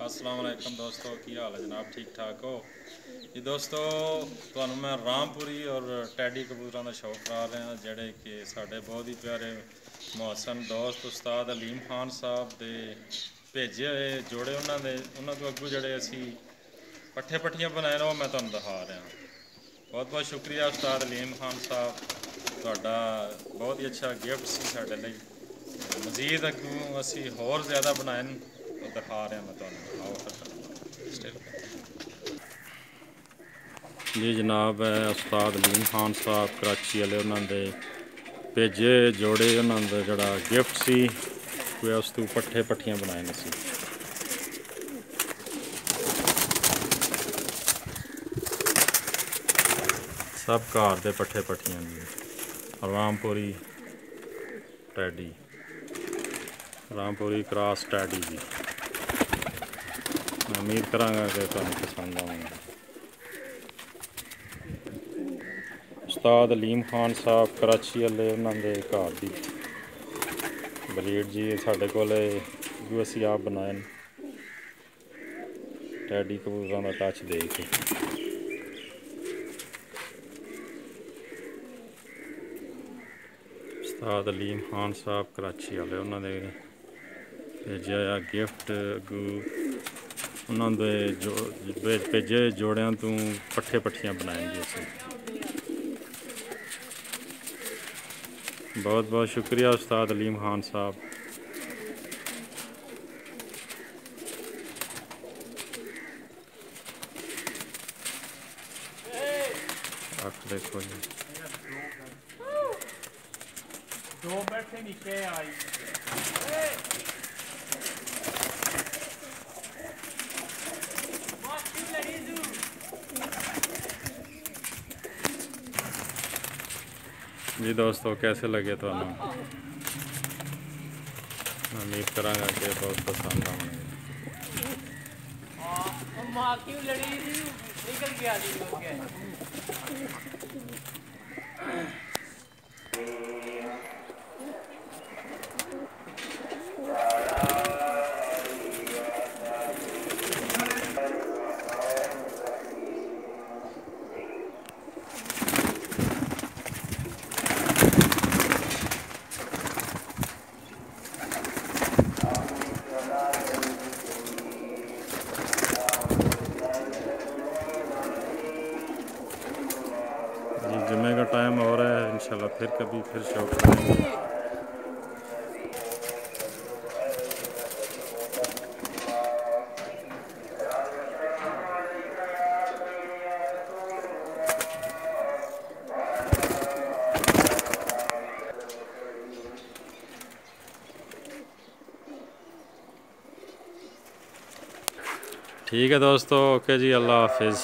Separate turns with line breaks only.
अस्सलाम वालेकुम दोस्तों, की हाल है जनाब? ठीक ठाक हो जी दोस्तों? ਤੁਹਾਨੂੰ मैं रामपुरी और टेडी कबूतरों का शौक करा रहा ਜਿਹੜੇ कि साढ़े बहुत ही प्यारे मोहसन दोस्त उस्ताद अलीम खान साहब ਦੇ भेजे हुए जोड़े ਉਹਨਾਂ ਤੋਂ ਅੱਗੋਂ ਜਿਹੜੇ ਅਸੀਂ पट्ठे पट्ठियां बनाए ਨੇ ਉਹ मैं ਤੁਹਾਨੂੰ ਦਿਖਾ ਰਿਹਾ। बहुत बहुत शुक्रिया उस्ताद अलीम खान साहब, ਤੁਹਾਡਾ बहुत ही अच्छा गिफ्ट ਸੀ ਸਾਡੇ ਲਈ। मजीद अगों ਅਸੀਂ ਹੋਰ ज़्यादा बनाए ਨੇ ਉਹ ਦਿਖਾ ਰਿਹਾ मैं ਤੁਹਾਨੂੰ। आओ फिर जी जनाब है उस्ताद अलीम खान साहब कराची वाले उन्होंने भेजे जोड़े उन्होंने जड़ा गिफ्ट सी कोई उस तू पट्ठे पट्ठियां बनाए ने सी। सब घर दे पट्ठे पट्ठियां जी। रामपुरी टेडी, रामपुरी करास टेडी जी। मैं उम्मीद करांगा कि तुहानू पसंद आएंगे। उस्ताद अलीम खान साहब कराची वाले उन्होंने घर की ब्रीड जी साढ़े को असी आप बनाए टेडी कबूतरों का टच दे के। उस्ताद अलीम खान साहब कराची वाले उन्होंने भेजा गिफ्ट अगू उन्होंने भेजे जोड़ियां तू पट्ठे पट्ठियां बनाएंगे असी। बहुत बहुत शुक्रिया उस्ताद अलीम खान साहब। देखो जी दो बैठे नीचे आई जी दोस्तों, कैसे लगे तो उम्मीद करांगा कि बहुत पसंद आएंगे। जुम्मे का टाइम हो रहा है, इंशाल्लाह फिर कभी फिर शौक करेंगे। ठीक है दोस्तों, ओके जी, अल्लाह हाफिज़।